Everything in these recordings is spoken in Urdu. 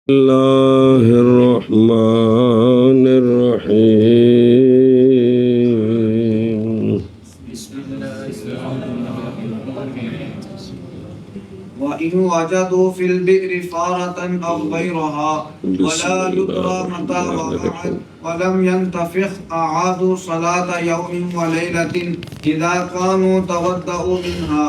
اللہ الرحمن الرحیم وَإِنْ وَجَدُوا فِي الْبِئْرِ فَارَةً أَوْ غَيْرَهَا وَلَا يُدْرَى مَتَى وَقَعَتْ وَلَمْ يَنْتَفِخْ أَعَادُوا صَلَاةَ يَوْمٍ وَلَيْلَةٍ إِذَا كَانُوا تَوَضَّؤُوا مِنْهَا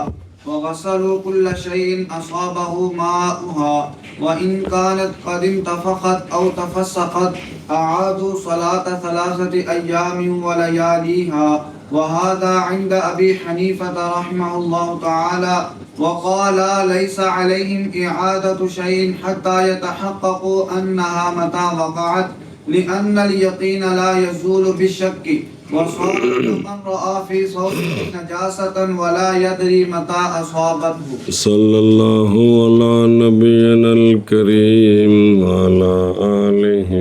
وَغَسَلُوا كُلَّ شَيْءٍ أَصَابَهُ مَاؤُهَا وَإِنْ كَانَتْ قَدْ انْتَفَخَتْ أَوْ تَفَسَّقَتْ أَعَادُوا صَلَاةَ 3 أَيَّامٍ وَلَيَالِيهَا وهذا عند أبي حنيفة رحمه الله تعالى وقال ليس عليهم إعادة شيء حتى يتحققوا أنها متى وقعت لأن اليقين لا يزول بالشك وصار من رأى في صوته نجاسة ولا يدري متى أصابته صلی اللہ علی نبینا الکریم وعلی آلہ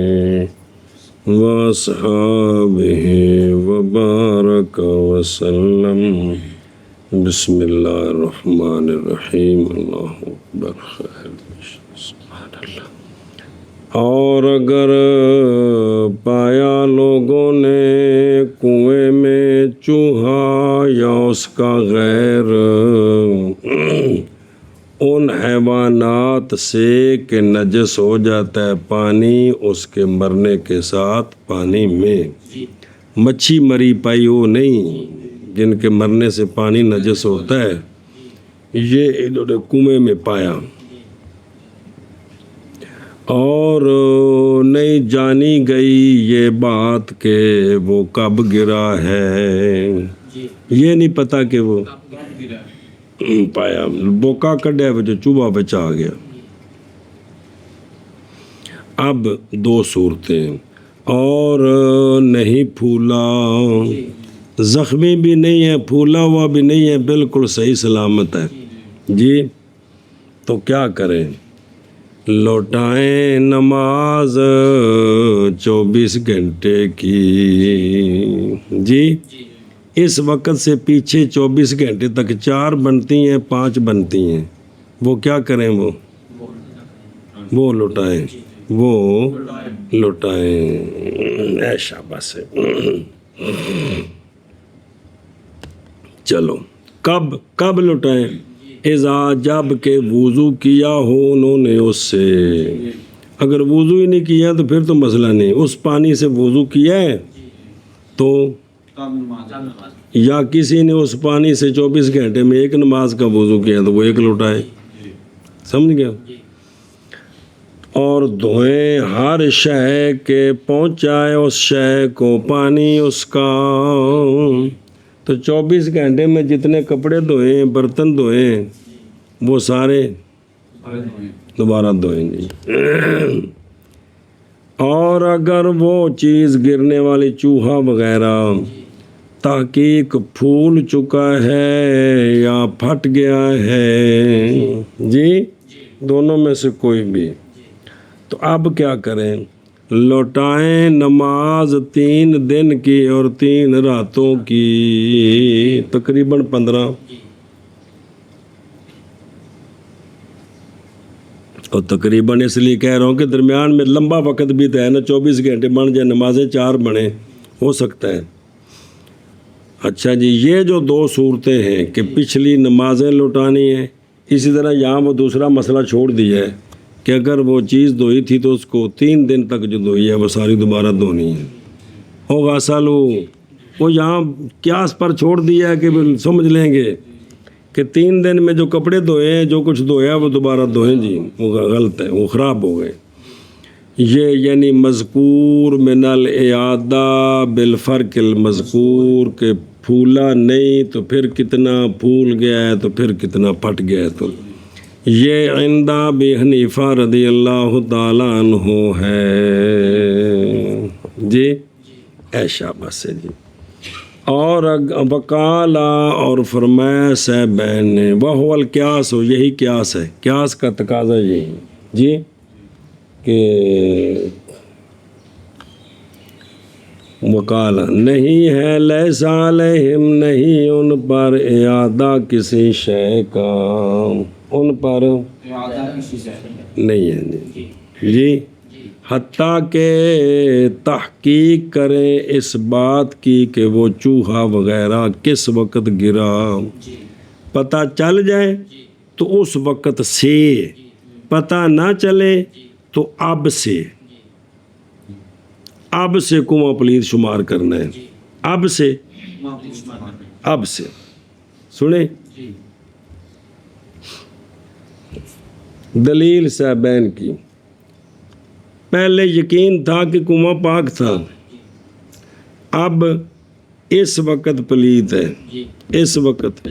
واصحابہ وبارک وسلم بسم اللہ الرحمن الرحیم اللہ اکبر خیر سبحان اللہ۔ اور اگر پایا لوگوں نے کنویں میں چوہا یا اس کا غیر ان حیوانات سے کہ نجس ہو جاتا ہے پانی اس کے مرنے کے ساتھ پانی میں، مچھی مری پائی وہ نہیں جن کے مرنے سے پانی نجس ہوتا ہے، یہ انہوں نے کنویں میں پایا اور نہیں جانی گئی یہ بات کہ وہ کب گرا ہے، یہ نہیں پتا کہ وہ پایا بوکا کڈیا جو چوبا بچ آ گیا۔ اب 2 صورتیں، اور نہیں پھولا، زخمی بھی نہیں ہے، پھولا ہوا بھی نہیں ہے، بالکل صحیح سلامت ہے جی، تو کیا کریں؟ لوٹائیں نماز 24 گھنٹے کی جی، اس وقت سے پیچھے 24 گھنٹے تک 4 بنتی ہیں 5 بنتی ہیں، وہ کیا کریں؟ وہ لوٹائیں، وہ لوٹائیں، ایشا بس ہے۔ چلو کب لوٹائیں؟ اذا جب کہ وضو کیا ہو انہوں نے اس سے، اگر وضو ہی نہیں کیا تو پھر تو مسئلہ نہیں، اس پانی سے وضو کیا ہے تو، یا کسی نے اس پانی سے 24 گھنٹے میں 1 نماز کا وضو کیا تو وہ 1 لوٹائے، سمجھ گیا؟ اور دھوئیں ہر شے کے پہنچائے اس شے کو پانی اس کا، تو 24 گھنٹے میں جتنے کپڑے دھوئیں برتن دھوئیں وہ سارے دوبارہ دھوئیں گے۔ اور اگر وہ چیز گرنے والی چوہا وغیرہ تحقیق پھول چکا ہے یا پھٹ گیا ہے جی، دونوں میں سے کوئی بھی، تو اب کیا کریں؟ لوٹائیں نماز 3 دن کی اور 3 راتوں کی، تقریباً 15، اور تقریباً اس لیے کہہ رہا ہوں کہ درمیان میں لمبا وقت بھی تو ہے نا، 24 گھنٹے بن جائے نمازیں 4 بنے، ہو سکتا ہے۔ اچھا جی، یہ جو 2 صورتیں ہیں کہ پچھلی نمازیں لوٹانی ہیں، اسی طرح یہاں وہ دوسرا مسئلہ چھوڑ دیا ہے کہ اگر وہ چیز دھوئی تھی تو اس کو 3 دن تک جو دھوئی ہے وہ ساری دوبارہ دھونی ہے، ہوگا سالو، وہ یہاں قیاس پر چھوڑ دیا ہے کہ سمجھ لیں گے کہ 3 دن میں جو کپڑے دھوئے ہیں جو کچھ دھویا وہ دوبارہ دھوئیں جی، وہ غلط ہے، وہ خراب ہو گئے۔ یہ یعنی مذکور من الاعادہ بالفرق المذکور، کہ پھولا نہیں تو پھر کتنا پھول گیا ہے تو پھر کتنا پھٹ گیا ہے، تو یہ عند ابی حنیفہ رضی اللہ تعالیٰ عنہ ہے جی، ایشا بس ہے جی۔ اور وقالا، اور فرمایا صاحبین نے، وہو القیاس ہو، یہی قیاس ہے، قیاس کا تقاضا یہی جی کہ وقالا نہیں ہے، لیس علیہم، نہیں ان پر اعادہ کسی شے کا، ان پر نہیں ہے جی، جی حتیٰ کہ تحقیق کریں اس بات کی کہ وہ چوہا وغیرہ کس وقت گرا، پتہ چل جائے تو اس وقت سے، پتہ نہ چلے تو اب سے کنواں پلید شمار کرنا ہے، اب سے سنیں دلیل صاحبین کی۔ پہلے یقین تھا کہ کنواں پاک تھا، اب اس وقت پلید ہے، اس وقت،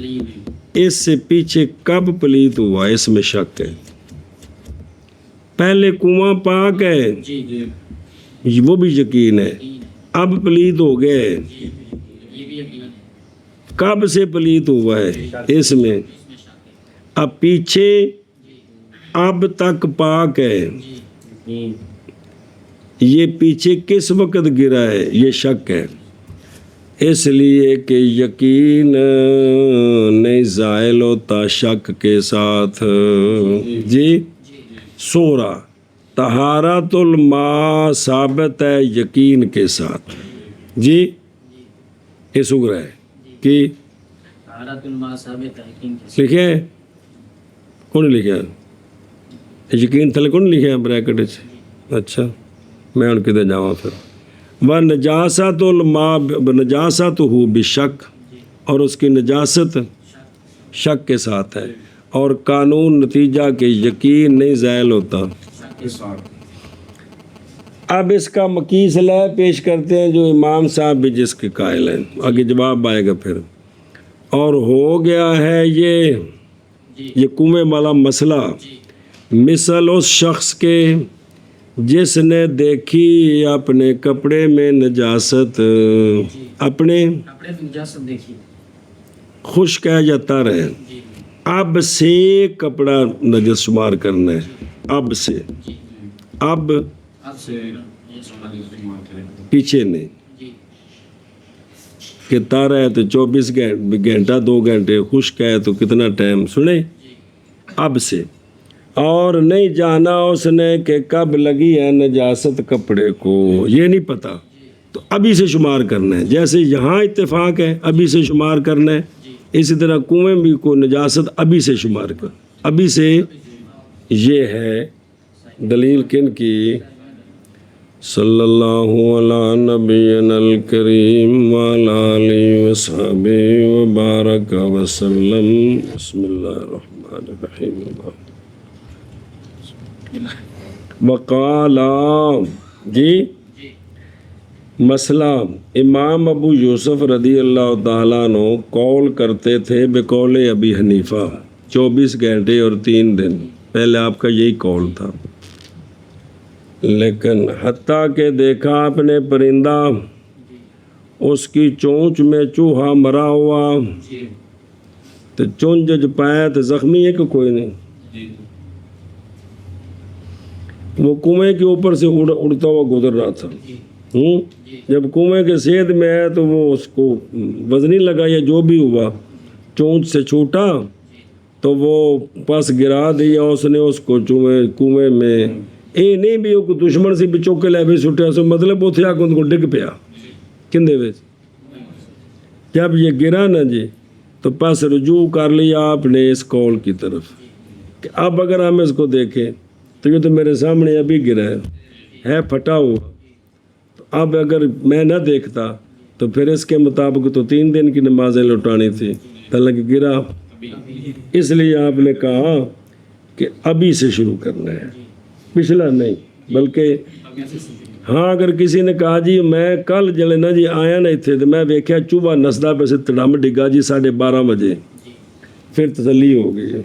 اس سے پیچھے کب پلید ہوا اس میں شک ہے۔ پہلے کنواں پاک ہے وہ بھی یقین ہے، اب پلید ہو گئے، کب سے پلید ہوا ہے اس میں، اب پیچھے اب تک پاک ہے، یہ پیچھے کس وقت گرا ہے یہ شک ہے، اس لیے کہ یقین نہیں زائل ہوتا شک کے ساتھ۔ جی سورہ طہارت الماء ثابت ہے یقین کے ساتھ، جی یہ سگرہ ہے کہ لکھے کون لکھا یقین تھلے کون لکھا بریکٹ سے، اچھا میں ان کدھر جاؤں پھر۔ وَنَجَاسَةُ الْمَاء نجاستہ بشک، اور اس کی نجاست شک کے ساتھ ہے، اور قانون نتیجہ کہ یقین نہیں زائل ہوتا۔ اب اس کا مکیس لے پیش کرتے ہیں جو امام صاحب بھی جس کے قائل ہیں، آگے جواب آئے گا پھر۔ اور ہو گیا ہے یہ کنویں والا مسئلہ مثل اس شخص کے جس نے دیکھی اپنے کپڑے میں نجاست، اپنے خشک ہے یا تر ہے، اب سے کپڑا نجس شمار کرنا ہے، اب سے، اب پیچھے نہیں کہ تارا ہے تو 24 گھنٹہ 2 گھنٹے، خشک ہے تو کتنا ٹائم، سنیں اب سے، اور نہیں جانا اس نے کہ کب لگی ہے نجاست کپڑے کو، یہ نہیں پتا تو ابھی سے شمار کرنا ہے، جیسے یہاں اتفاق ہے ابھی سے شمار کرنا ہے، اسی طرح کنویں بھی کو نجاست ابھی سے شمار کر، ابھی سے۔ یہ ہے دلیل کن کی؟ صلی اللہ علی نبینا الکریم وعلی آلہ وصحبہ وبارک وسلم۔ بسم اللہ الرحمن الرحیم۔ وقالا، جی مسئلہ امام ابو یوسف رضی اللہ تعالیٰ عنہ قول کرتے تھے بقول ابی حنیفہ 24 گھنٹے اور 3 دن، پہلے آپ کا یہی قول تھا، لیکن حتیٰ کہ دیکھا آپ نے پرندہ اس کی چونچ میں چوہا مرا ہوا، تو چونچ جو پایا تو زخمی ہے کہ کوئی نہیں، وہ کنویں کے اوپر سے اڑتا ہوا گزر رہا تھا، جب کنویں کے سیدھ میں ہے تو وہ اس کو وزنی لگا یا جو بھی ہوا، چونچ سے چھوٹا تو وہ پاس گرا دیا اس نے اس کو کنویں میں، اے نہیں بھی وہ دشمن سے بھی چوکے لے بھی سٹیا، سو مطلب وہ تھیا کہ ان کو ڈگ پیا کندے ویچ، جب یہ گرا نا جی تو پاس رجوع کر لیا آپ نے اس قول کی طرف کہ اب اگر ہم اس کو دیکھیں تو یہ تو میرے سامنے ابھی گرا ہے پھٹا ہوا، تو اب اگر میں نہ دیکھتا تو پھر اس کے مطابق تو 3 دن کی نمازیں لوٹانی تھی، حالانکہ گرا، اس لیے آپ نے کہا کہ ابھی سے شروع کرنا ہے، پچھلا نہیں، بلکہ ہاں اگر کسی نے کہا جی میں کل جلے نا جی آیا نہیں تھے تو میں دیکھا چوبا نسدا پہ سے تڑام ڈگا جی 12:30 بجے، پھر تسلی ہو گئی۔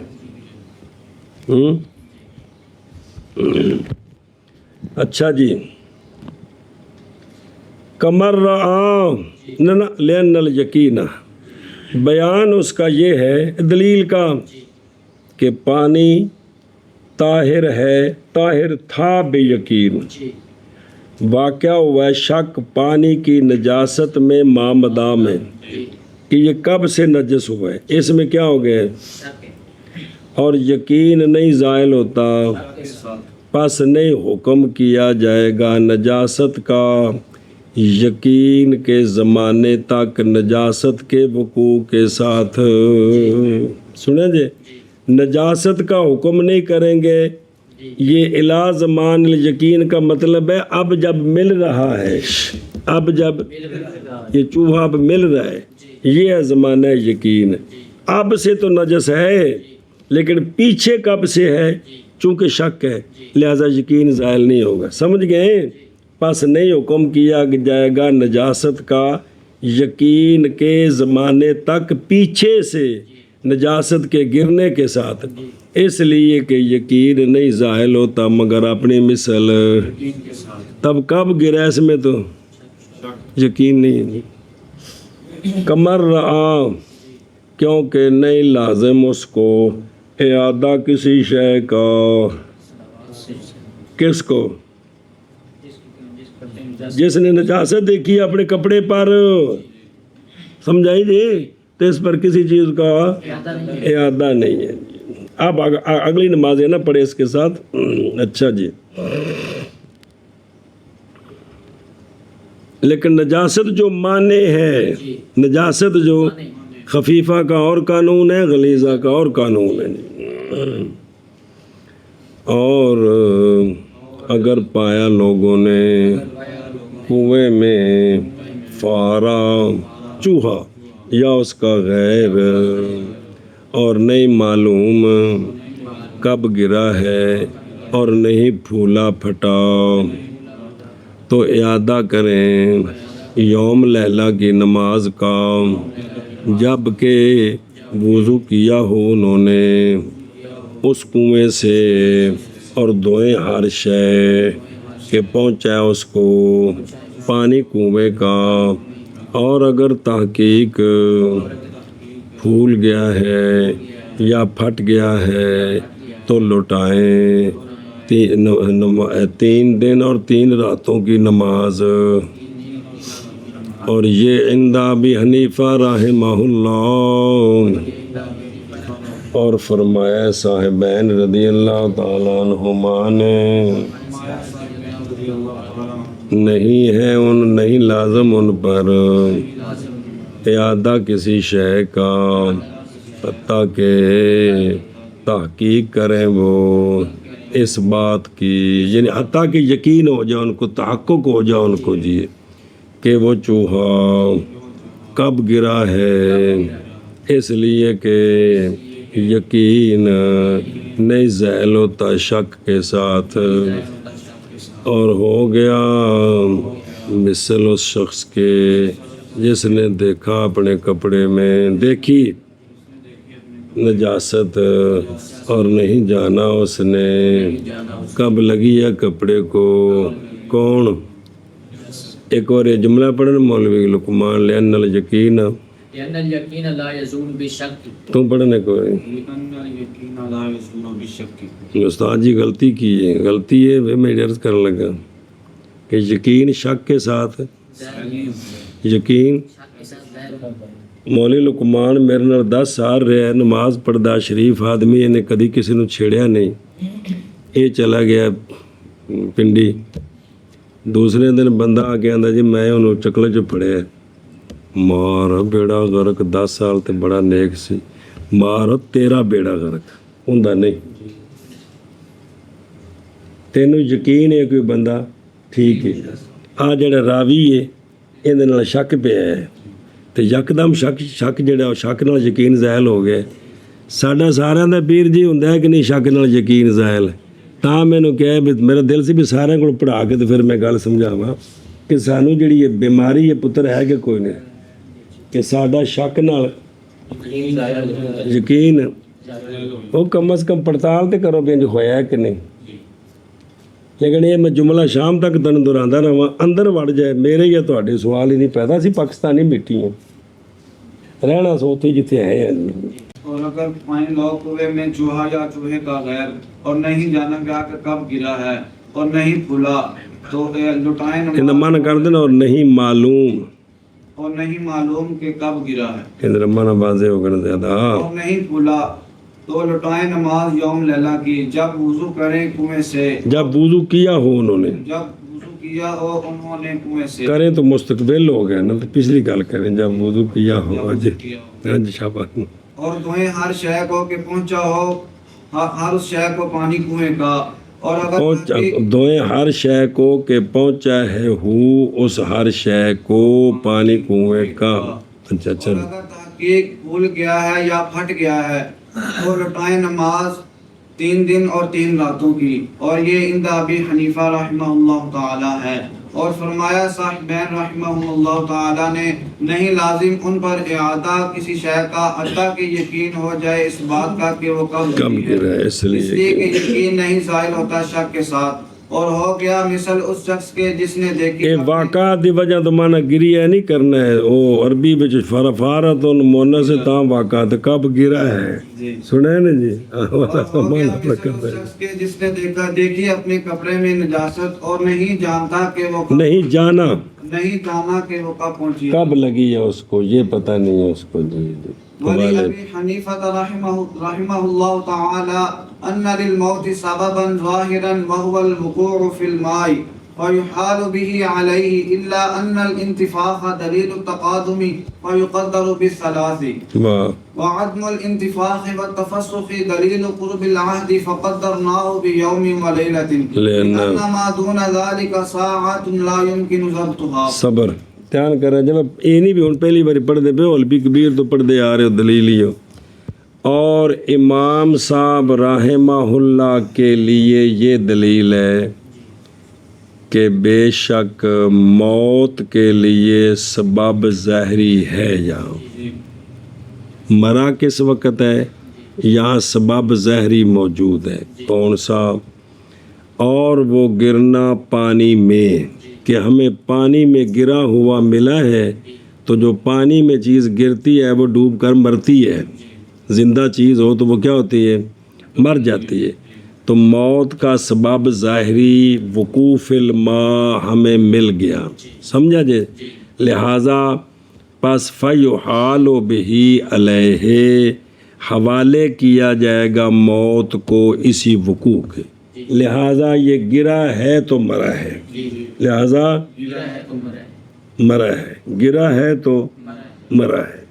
اچھا جی، کمر لین الیقین، بیان اس کا یہ ہے دلیل کا کہ پانی طاہر ہے، طاہر تھا بے یقین، واقعہ ہوا ہے شک پانی کی نجاست میں مامدہ میں کہ یہ کب سے نجس ہوا ہے، اس میں کیا ہو گیا ہے، اور یقین نہیں زائل ہوتا پس نہیں حکم کیا جائے گا نجاست کا یقین کے زمانے تک نجاست کے وقوع کے ساتھ. سنیں جی، نجاست کا حکم نہیں کریں گے. یہ الا زمان یقین کا مطلب ہے اب جب مل رہا ہے، اب جب یہ چوہا اب مل رہا ہے، یہ ہے زمانہ یقین. اب سے تو نجس ہے لیکن پیچھے کب سے ہے؟ چونکہ شک ہے لہذا یقین زائل نہیں ہوگا. سمجھ گئے؟ پس نہیں حکم کیا جائے گا نجاست کا یقین کے زمانے تک پیچھے سے نجاست کے گرنے کے ساتھ، اس لیے کہ یقین نہیں زائل ہوتا مگر اپنی مثل. تب کب گرا اس میں تو یقین نہیں. کمر رعا، کیونکہ نہیں لازم اس کو اعادہ کسی شے کا. کس کو؟ جس نے نجاست دیکھی اپنے کپڑے پر، سمجھائی جی، تو اس پر کسی چیز کا اعادہ نہیں ہے. اب اگلی نماز ہے نا پڑھے اس کے ساتھ. اچھا جی، لیکن نجاست جو مانے ہے، نجاست جو خفیفہ کا اور قانون ہے، غلیظہ کا اور قانون ہے. اور اگر پایا لوگوں نے کنویں میں فارا چوہا یا اس کا غیر اور نہیں معلوم کب گرا ہے اور نہیں پھولا پھٹا تو اعادہ کریں یوم لیلہ کی نماز کا، جب کہ وضو کیا ہو انہوں نے اس کنویں سے اور دھوئیں ہر شے کہ پہنچا اس کو پانی کنویں کا. اور اگر تحقیق پھول گیا ہے یا پھٹ گیا ہے تو لوٹائیں 3 دن اور 3 راتوں کی نماز. اور یہ عند ابی حنیفہ رحمہ اللہ، اور فرمایا صاحبین رضی اللہ تعالیٰ عنہما نے نہیں لازم ان پر اعادہ کسی شے کا حتیٰ کہ تحقیق کریں وہ اس بات کی، یعنی حتیٰ کہ یقین ہو جائے ان کو، تحقق ہو جائے ان کو جی کہ وہ چوہا کب گرا ہے، اس لیے کہ یقین نہیں زائل ہوتا شک کے ساتھ. اور ہو گیا مثل اس شخص کے جس نے دیکھا اپنے کپڑے میں، دیکھی نجاست اور نہیں جانا اس نے کب لگی ہے کپڑے کو. کون؟ ایک اور یہ جملہ پڑھنا مولوی لقمان، لأن الیقین تم پڑھنے کو استاد جی غلطی کی ہے، غلطی ہے میں عرض کرنے لگا کہ یقین شک کے ساتھ، یقین مولوی لقمان میرے نال 10 سال رہا، نماز پڑھدا شریف آدمی، نے کدی کسی نو چھیڑیا نہیں. یہ چلا گیا پنڈی، دوسرے دن بندہ آ کے آندا جی میں انہوں چکلے چ پھڑیا، مار بیڑا غرق. 10 سال تے بڑا نیک سی، مار تیرا بیڑا غرق ہوندا نہیں. تینوں یقین ہے کوئی بندہ ٹھیک ہے، آ جڑا راوی ہے یہ نال شک پیا ہے تے یکدم شک جڑا شک نال یقین زائل ہو گیا. ساڈا سارا دا پیر جی ہوندا ہے کہ نہیں شک نال یقین زائل. تاں مینوں کہے بھی میرا دل سی بھی سارے کو پڑھا کے تو پھر میں گل سمجھاواں کہ سانوں جڑی یہ بیماری ہے پتر ہے کہ کوئی نہیں، کہ ساڈا شک نال یقین وہ کم از کم پڑتال تے کرو بھی انج ہویا ہے کہ نہیں. لیکن یہ میں جملہ شام تک تن دہراندا رہواں اندر وڑ جائے میرے یا تہاڈے سوال ہی نہیں پیدا. سی پاکستانی مٹی ہیں، رہنا سو اتھے جتھے ہے. اور اگر پائیں لو کنویں میں چوہا یا چوہے کا غیر اور نہیں جانا گیا کہ کب گرا ہے اور نہیں پھولا تو لٹائیں نماز. مانا کر دینا اور نہیں معلوم، اور نہیں معلوم کہ کب گرا ہے، مانا واضح ہو کر زیادہ. اور نہیں پھولا تو لٹائیں نماز یوم لیلہ کی جب وضو کریں کنویں سے، جب وضو کیا ہو انہوں نے، جب وضو کیا ہو انہوں نے کنویں سے، کریں تو مستقبل ہو گیا نا، تو پچھلی گل کریں جب وضو کیا ہو. جب جی وضو کیا ہو، ہاں جی شاباش. اور دھوئیں ہر شے کو کہ پہنچا ہو ہر اس شے کو پانی کنویں کا، اور اگر دھوئیں ہر شے کو کہ پہنچا ہے ہو اس ہر شے کو پانی کنویں کا. اچھا اچھا. اور اگر تحقیق بھول گیا ہے یا پھٹ گیا ہے تو لٹائیں نماز 3 دن اور 3 راتوں کی، اور یہ عند ابی حنیفہ رحمہ اللہ تعالی ہے. اور فرمایا صاحبین رحمہ اللہ تعالی نے نہیں لازم ان پر اعادہ کسی شے کا حتیٰ کہ یقین ہو جائے اس بات کا کہ وہ کب لگی ہے، گرا ہے، اس لیے کہ یقین نہیں ظاہر ہوتا شک کے ساتھ. اور ہو گیا مثل اس شخص کے جس نے دیکھی یہ واقعات دی وجہ تو مانا گری ہے نہیں کرنا ہے. وہ عربی بچ فرفارت ان مونس سے تاں واقعات کب گرا ہے جی سنے نا جی. اور ہو گیا مثل اس شخص کے جس نے دیکھی اپنے کپڑے میں نجاست اور نہیں جانتا کہ وہ نہیں جانا کہ وہ کب پہنچی. کب لگی ہے اس کو یہ پتہ نہیں ہے اس کو. جی جی. ولی ابی حنیفہ رحمہ اللہ تعالی ان للموت سببا ظاہرا وهو الوقوع في الماء ويحال به عليه الا ان الانتفاخ دلیل التقادم ويقدر بالثلاث وعدم الانتفاخ والتفسخ دلیل قرب العهد فقدرناه بيوم وليلة لأن ما دون ذلك ساعة لا يمكن ضبطها. صبر دھیان کر رہے ہیں. جب یہ نہیں بھی ہوں پہلی باری پڑھ دے پہ علبی کبیر تو پڑھ دے آ رہے ہو دلیل ہی ہو. اور امام صاحب رحمہ اللہ کے لیے یہ دلیل ہے کہ بے شک موت کے لیے سبب ظاہری ہے. یہاں مرا کس وقت ہے، یہاں سبب ظاہری موجود ہے. کون سا؟ اور وہ گرنا پانی میں، کہ ہمیں پانی میں گرا ہوا ملا ہے تو جو پانی میں چیز گرتی ہے وہ ڈوب کر مرتی ہے. زندہ چیز ہو تو وہ کیا ہوتی ہے، مر جاتی ہے. تو موت کا سبب ظاہری وقوف الماء ہمیں مل گیا. سمجھا جی؟ لہٰذا پس فیحال بہ علیہ حوالے کیا جائے گا موت کو اسی وقوع کے. لہٰذا یہ گرا ہے تو مرا ہے، لہٰذا مرا ہے، گرا ہے تو مرا ہے.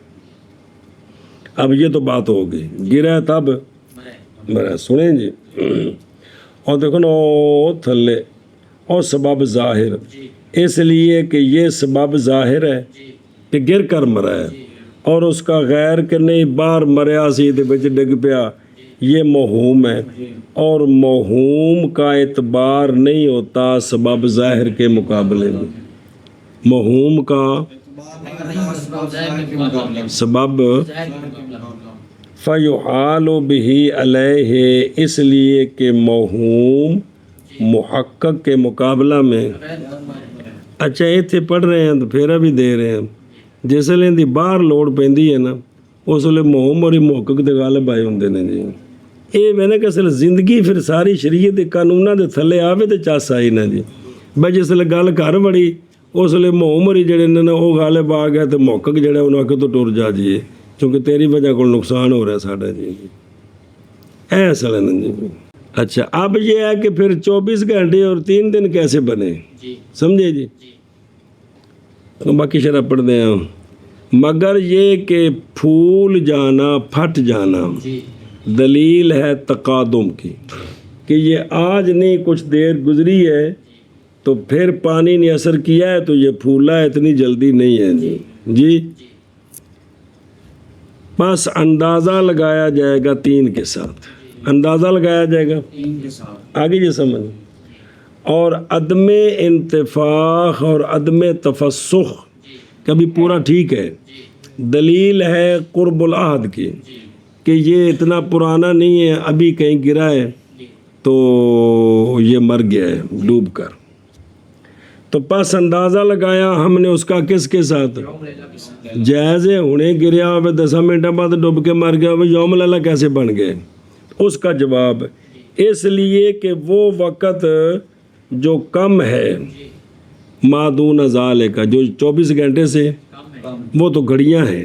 اب یہ تو بات ہو گئی، گرا تب مرا. سنیں جی. اور دیکھو نا تھلے اور سبب ظاہر، اس لیے کہ یہ سبب ظاہر ہے کہ گر کر مرا ہے، اور اس کا غیر کہ نہیں باہر مریا سی دے بچ ڈگ پیا، یہ موہوم ہے. اور موہوم کا اعتبار نہیں ہوتا سبب ظاہر کے مقابلے میں. موہوم کا سبب فیحال بہ علیہ، اس لیے کہ موہوم محقق کے مقابلہ میں. اچھا ایتھے پڑھ رہے ہیں تو پھیرا بھی دے رہے ہیں. جس ویلے دی باہر لوڑ پیندی ہے نا اس ویلے موہوم اور محقق دے غالب آئے ہوندے نے جی. یہ میں نے کہ اصل زندگی پھر ساری شریعت دے قانوناں دے تھلے آوے تے چس آئی نا جی. بھائی جس ویلے گل گھر بڑی اس ویلے موہوم اور جڑے نے وہ غالب آ گیا تو محقق جڑا انہوں آ کے تو ٹر جا جی، کیونکہ تیری وجہ کو نقصان ہو رہا ہے ساڈا جی. اے اصل ہے نا جی. اچھا اب یہ ہے کہ پھر 24 گھنٹے اور 3 دن کیسے بنے، سمجھے جی. باقی شرح پڑھ دیں ہم. مگر یہ کہ پھول جانا پھٹ جانا دلیل ہے تقادم کی، کہ یہ آج نہیں کچھ دیر گزری ہے تو پھر پانی نے اثر کیا ہے تو یہ پھولا ہے، اتنی جلدی نہیں ہے جی. بس اندازہ لگایا جائے گا 3 کے ساتھ، اندازہ لگایا جائے گا آگے جی سمجھ. اور عدم انتفاخ اور عدم تفسخ کبھی پورا ٹھیک ہے، دلیل ہے قرب العہد کی، کہ یہ اتنا پرانا نہیں ہے، ابھی کہیں گرا ہے تو یہ مر گیا ہے ڈوب کر. تو پس اندازہ لگایا ہم نے اس کا کس کے ساتھ، جائز ہے ہنے گریا ہوئے 10 منٹ بعد ڈوب کے مر گیا ہوئے، یوم لیلہ کیسے بن گئے؟ اس کا جواب اس لیے کہ وہ وقت جو کم ہے مادون ذالک کا، جو 24 گھنٹے سے وہ تو گھڑیاں ہیں،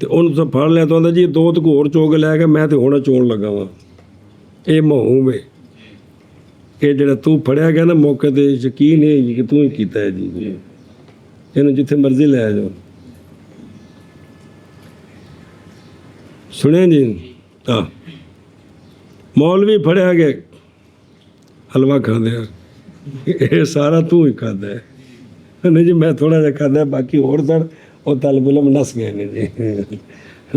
ਤੇ ਉਹਨੂੰ ਤਾਂ ਫੜ ਲਿਆ ਤਾਂ ਕਹਿੰਦਾ ਜੀ 2 ਤੇ ਹੋਰ ਚੋ ਕੇ ਲੈ ਗਿਆ, ਮੈਂ ਤੇ ਹੁਣ ਚੋਣ ਲੱਗਾ ਵਾਂ। ਇਹ ਮਹੂ ਵੇ ਇਹ ਜਿਹੜਾ ਤੂੰ ਫੜਿਆ ਗਿਆ ਨਾ ਮੌਕੇ ਤੇ ਯਕੀਨ ਹੈ ਜੀ ਕਿ ਤੂੰ ਹੀ ਕੀਤਾ ਹੈ ਜੀ, ਇਹਨੂੰ ਜਿੱਥੇ ਮਰਜ਼ੀ ਲੈ ਜਾਓ। ਸੁਣਿਆ ਜੀ? ਹਾਂ ਮੌਲਵੀ ਫੜਿਆ ਗਿਆ ਹਲਵਾ ਖਾਂਦਿਆਂ, ਇਹ ਸਾਰਾ ਤੂੰ ਹੀ ਖਾਂਦਾ ਹੈ। ਨਹੀਂ ਜੀ ਮੈਂ ਥੋੜਾ ਜਿਹਾ ਖਾਂਦਾ, ਬਾਕੀ ਹੋਰ ਸਰ ਉਹ ਤਲਬ ਇਲਮ ਨਸ ਗਏ ਨੇ ਜੀ।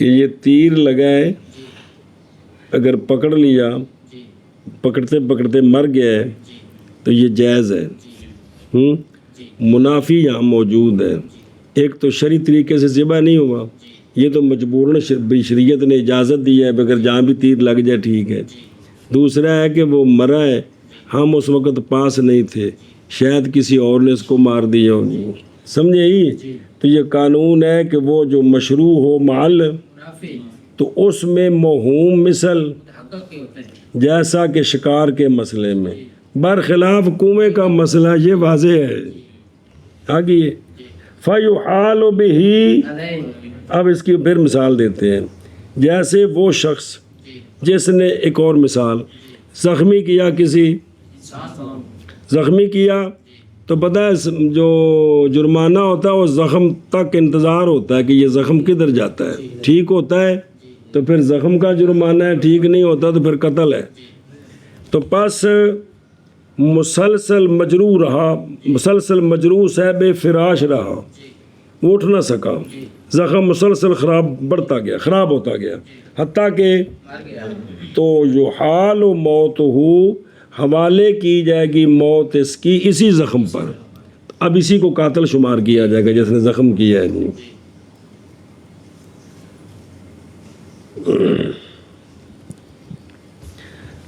کہ یہ تیر لگائے اگر پکڑ لیا پکڑتے پکڑتے مر گیا ہے تو یہ جائز ہے. منافی یہاں موجود ہے. ایک تو شرعی طریقے سے ذبح نہیں ہوا, یہ تو مجبوراً شریعت نے اجازت دی ہے اگر جہاں بھی تیر لگ جائے ٹھیک ہے. دوسرا ہے کہ وہ مرا ہے, ہم اس وقت پاس نہیں تھے, شاید کسی اور نے اس کو مار دیا ہو, سمجھے ہی. تو یہ قانون ہے کہ وہ جو مشروع ہو محل تو اس میں موہوم مثل جیسا کہ شکار کے مسئلے میں, برخلاف کنویں کا مسئلہ یہ واضح ہے. آگے فَيُحَالُ بِهِ, اب اس کی پھر مثال دیتے ہیں. جیسے وہ شخص جس نے, ایک اور مثال, زخمی کیا کسی, زخمی کیا تو پتہ ہے جو جرمانہ ہوتا ہے وہ زخم تک انتظار ہوتا ہے کہ یہ زخم کدھر جاتا ہے. ٹھیک ہوتا ہے تو پھر زخم کا جرمانہ ہے, ٹھیک نہیں ہوتا تو پھر قتل ہے. تو پس مسلسل مجروح رہا, مسلسل مجروح صاحب فراش رہا, وہ اٹھ نہ سکا, زخم مسلسل خراب ہوتا گیا حتیٰ کہ تو یحال موت ہو, حوالے کی جائے گی موت اس کی اسی زخم پر. اب اسی کو قاتل شمار کیا جائے گا جس نے زخم کیا ہے. نہیں,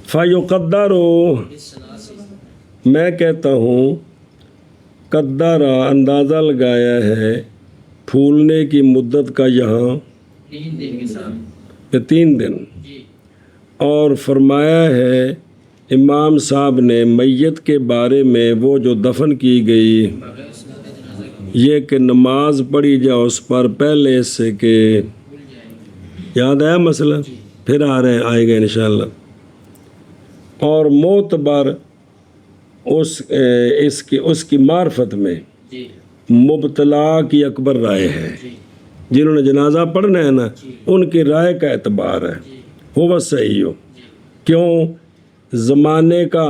فَيُقَدَّرُ, میں کہتا ہوں قدرہ اندازہ لگایا ہے پھولنے کی مدت کا یہاں 3 دن, اور فرمایا ہے امام صاحب نے میت کے بارے میں وہ جو دفن کی گئی یہ کہ نماز پڑھی جائے اس پر پہلے سے کہ, یاد آیا مسئلہ, پھر آئے گا انشاءاللہ. اور معتبر اس کی معرفت میں مبتلا کی اکبر رائے ہے. جنہوں نے جنازہ پڑھنا ہے نا ان کی رائے کا اعتبار ہے, وہ صحیح ہو. کیوں؟ زمانے کا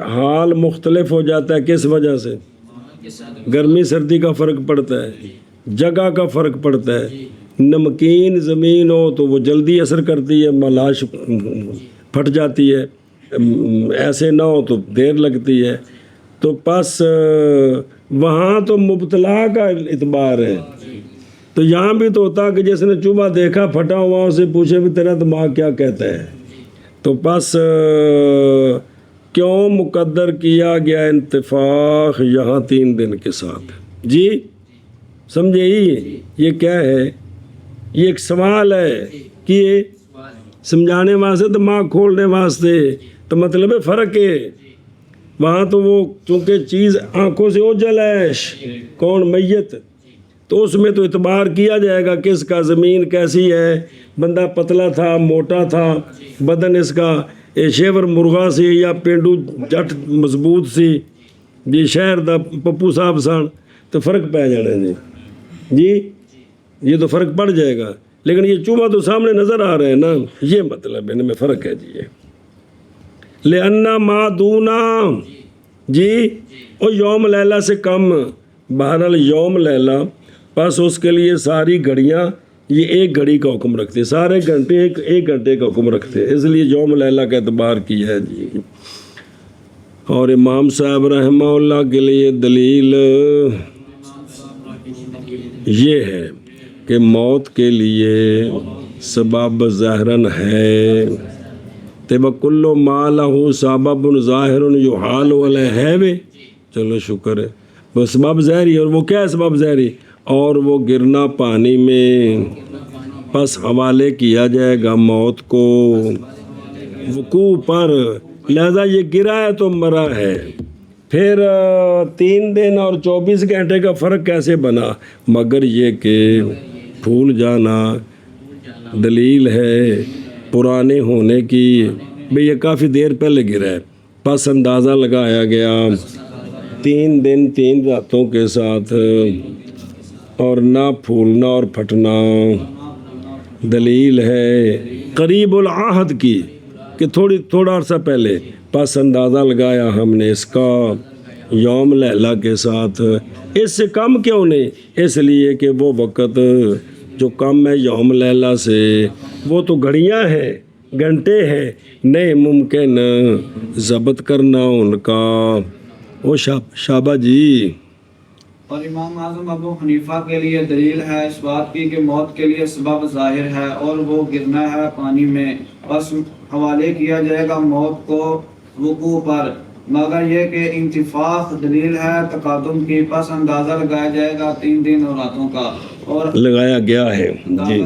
حال مختلف ہو جاتا ہے. کس وجہ سے؟ گرمی سردی کا فرق پڑتا ہے, جگہ کا فرق پڑتا ہے. نمکین زمین ہو تو وہ جلدی اثر کرتی ہے, لاش پھٹ جاتی ہے, ایسے نہ ہو تو دیر لگتی ہے. تو پس وہاں تو مبتلا کا اعتبار ہے. تو یہاں بھی تو ہوتا کہ جس نے چوبا دیکھا پھٹا ہوا اسے پوچھے بھی تیرا دماغ کیا کہتا ہے. تو پس کیوں مقدر کیا گیا انتفاخ یہاں 3 دن کے ساتھ؟ جی سمجھے ہی, یہ کیا ہے؟ یہ ایک سوال ہے کہ سمجھانے واسطے, دماغ کھولنے واسطے. تو مطلب ہے فرق ہے. وہاں تو وہ چونکہ چیز آنکھوں سے اوجھل ہے, کون؟ میت. تو اس میں تو اعتبار کیا جائے گا کہ اس کا زمین کیسی ہے, بندہ پتلا تھا, موٹا تھا, بدن اس کا شیور مرغا سی یا پینڈو جٹ مضبوط سی, جی شہر دا پپو صاحب سن, تو فرق پہ جانا ہے. جی یہ تو فرق پڑ جائے گا. لیکن یہ چوبا تو سامنے نظر آ رہا ہے نا, یہ مطلب ان میں فرق ہے. جی لِأَنَّ مَا دُونَا, جی وہ یوم لیلہ سے کم, بہرحال یوم لیلہ, بس اس کے لیے ساری گھڑیاں یہ 1 گھڑی کا حکم رکھتے, سارے گھنٹے ایک گھنٹے کا حکم رکھتے, اس لیے یوم لیلہ کا اعتبار کیا ہے. جی اور امام صاحب رحمہ اللہ کے لیے دلیل یہ ہے کہ موت کے لیے سبب ظاہراً ہے. تبکل ما لہ سبب ظاہر یحال علیہ ہے وے, چلو شکر ہے. وہ سبب ظاہری, اور وہ کیا ہے سبب ظاہری؟ اور وہ گرنا پانی میں, پس حوالے کیا جائے گا موت کو وقوع پر. لہذا یہ گرا ہے تو مرا ہے. پھر 3 دن اور 24 گھنٹے کا فرق کیسے بنا؟ مگر یہ کہ پھول جانا دلیل ہے پرانے ہونے کی, بھئی یہ کافی دیر پہلے گرا ہے. پس اندازہ لگایا گیا 3 دن 3 راتوں کے ساتھ, اور نہ پھولنا اور پھٹنا دلیل ہے قریب العہد کی کہ تھوڑا عرصہ پہلے. پس اندازہ لگایا ہم نے اس کا یوم لیلہ کے ساتھ. اس سے کم کیوں نہیں؟ اس لیے کہ وہ وقت جو کم ہے یوم لیلہ سے، وہ تو گھڑیاں ہیں، گھنٹے ہیں، نہیں ممکن ضبط کرنا ان کا۔ وہ شابہ جی۔ اور امام اعظم ابو حنیفہ کے لیے دلیل ہے اس بات کی کہ موت کے لیے سبب ظاہر ہے اور وہ گرنا ہے پانی میں، بس حوالے کیا جائے گا موت کو وقوع پر، مگر یہ کہ انتفاق دلیل ہے تقادم کی، پس اندازہ لگایا جائے گا 3 دن اور راتوں کا، اور لگایا گیا ہے جی،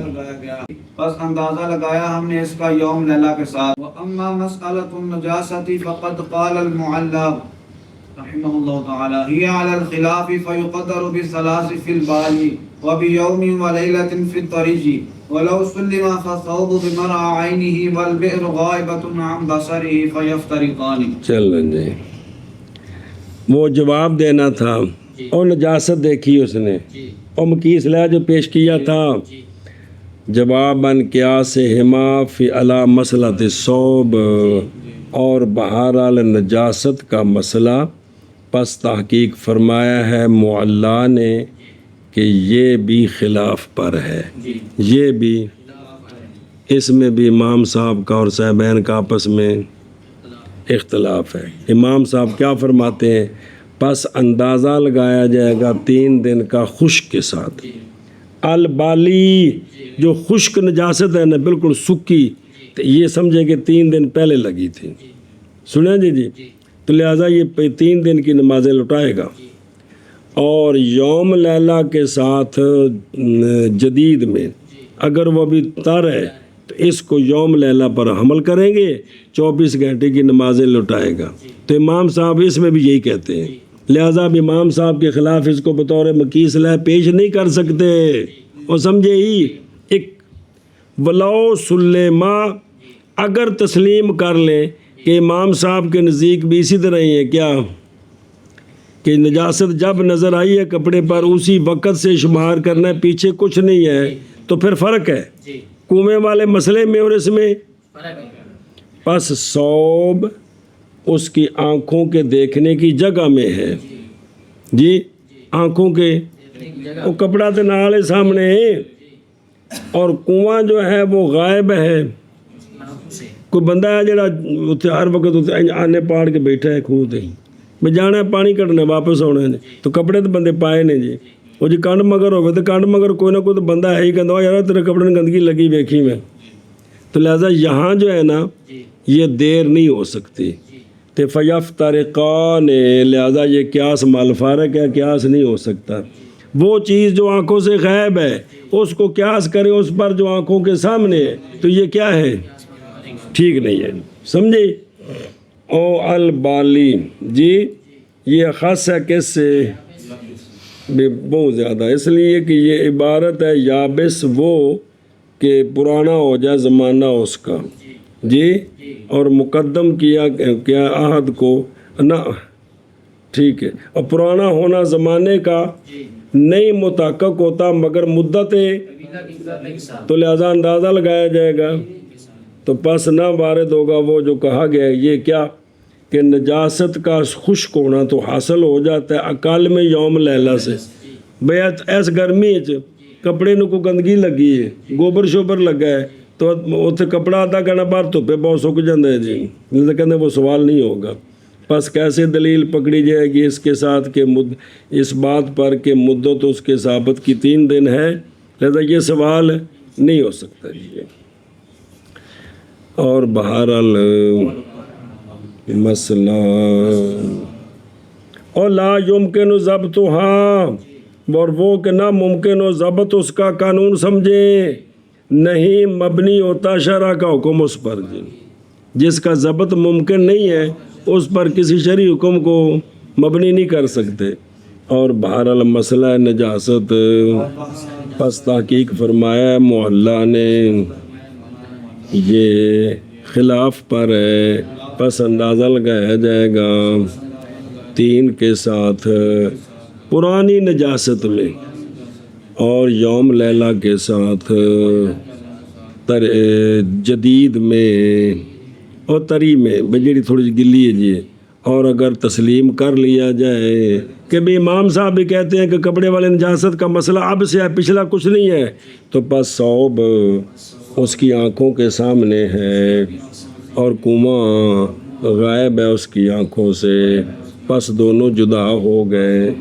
بس اندازہ لگایا ہم نے اس کا یوم لیلہ کے ساتھ۔ وَأَمَّا مَسْأَلَةُ النَّجَاسَةِ فَقَدْ قَالَ الْمُعَلَّى رحمه الله تعالى هي على الخلاف فيقدر بالثلاث في البال وبيوم وليلة في الطريق ولو سلم فالثوب بمرأى عينه والبئر غائبة عن بصره فيفترقان۔ چلیں جی، وہ جواب دینا تھا، اور نجاست دیکھی اس نے، اور مقیس لہ جو پیش کیا تھا، جواباً قیاس ہما فی علی مسئلۃ الثوب، اور بہرحال نجاست کا مسئلہ پس تحقیق فرمایا ہے معلیٰ نے کہ یہ بھی خلاف پر ہے، یہ بھی، اس میں بھی امام صاحب کا اور صاحبین کا آپس میں اختلاف ہے۔ امام صاحب کیا فرماتے ہیں؟ پس اندازہ لگایا جائے گا 3 دن کا خشک کے ساتھ۔ البالی جو خشک نجاست ہے نا، بالکل سکی، تو یہ سمجھے کہ 3 دن پہلے لگی تھی، سنیں جی، تو لہٰذا یہ 3 دن کی نمازیں لٹائے گا، اور یوم لیلہ کے ساتھ جدید میں اگر وہ بھی تر ہے تو اس کو یوم لیلہ پر حمل کریں گے، 24 گھنٹے کی نمازیں لٹائے گا۔ تو امام صاحب اس میں بھی یہی کہتے ہیں، لہٰذا اب امام صاحب کے خلاف اس کو بطور مقیس لہ پیش نہیں کر سکتے، اور سمجھے ہی ایک ولو سلیما، اگر تسلیم کر لیں کہ امام صاحب کے نزدیک بھی اسی طرح ہی ہے، کیا کہ نجاست جب نظر آئی ہے کپڑے پر اسی وقت سے شمار کرنا ہے، پیچھے کچھ نہیں ہے، تو پھر فرق ہے کنویں والے مسئلے میں اور اس میں۔ پس ثوب اس کی آنکھوں کے دیکھنے کی جگہ میں ہے جی، آنکھوں کے، وہ کپڑا تو نال سامنے ہے، اور کنواں جو ہے وہ غائب ہے۔ کوئی بندہ ہے جڑا ہر وقت آنے پاڑ کے بیٹھا ہے کھوہ تے، میں جانا ہے پانی کٹنا واپس آنا ہے، تو کپڑے تو بندے پائے نے جی، وہ جی کنڈ مگر ہوئے تو کنڈ مگر کوئی نہ کوئی تو بندہ ہے ہی، کہتا یار تیرے کپڑے میں گندگی لگی ویکھی میں، تو لہٰذا یہاں جو ہے نا یہ دیر نہیں ہو سکتی، تو فیفترقان، لہٰذا یہ قیاس مالفارق ہے، قیاس نہیں ہو سکتا۔ وہ چیز جو آنکھوں سے غائب ہے اس کو قیاس کریں اس پر جو آنکھوں کے سامنے ہے، تو یہ کیا ہے؟ ٹھیک نہیں ہے، سمجھے؟ او البالی جی، یہ خاص ہے کس سے؟ بہت زیادہ، اس لیے کہ یہ عبارت ہے یابس وہ کہ پرانا ہو جائے زمانہ اس کا جی، اور مقدم کیا عہد کو نہ، ٹھیک ہے، اور پرانا ہونا زمانے کا نہیں متحقق ہوتا مگر مدت ہے، تو لہذا اندازہ لگایا جائے گا، تو پس نہ وارد ہوگا وہ جو کہا گیا ہے، یہ کیا کہ نجاست کا خشک ہونا تو حاصل ہو جاتا ہے اکال میں یوم لیلہ سے، بھئی ایس گرمی کپڑے نو کو گندگی لگی ہے، گوبر شوبر لگا ہے، تو اتنے کپڑا آدھا گھنٹہ بعد دھوپے بہت سک جاتا ہے جی، لہذا کہتے ہیں وہ سوال نہیں ہوگا۔ پس کیسے دلیل پکڑی جائے گی اس کے ساتھ کہ اس بات پر کہ مدت اس کے ثابت کی 3 دن ہے، لہذا یہ سوال نہیں ہو سکتا جی۔ اور بہرحال مسئلہ اور لا یمکن ضبطها، اور وہ کہ نہ ممکن ہو ضبط اس کا، قانون سمجھیں، نہیں مبنی ہوتا شرع کا حکم اس پر جی، جس کا ضبط ممکن نہیں ہے اس پر کسی شرعی حکم کو مبنی نہیں کر سکتے۔ اور بہرحال مسئلہ نجاست پس تحقیق فرمایا معلیٰ نے یہ خلاف پر ہے، پس اندازہ لگایا جائے گا 3 کے ساتھ پرانی نجاست میں اور یوم لیلہ کے ساتھ جدید میں اور تری میں، بجیڑی تھوڑی سی گلی ہے جی، اور اگر تسلیم کر لیا جائے کہ بھی امام صاحب بھی کہتے ہیں کہ کپڑے والے نجاست کا مسئلہ اب سے ہے، پچھلا کچھ نہیں ہے، تو پس ثوب اس کی آنکھوں کے سامنے ہے اور کنواں غائب ہے اس کی آنکھوں سے، پس دونوں جدا ہو گئے،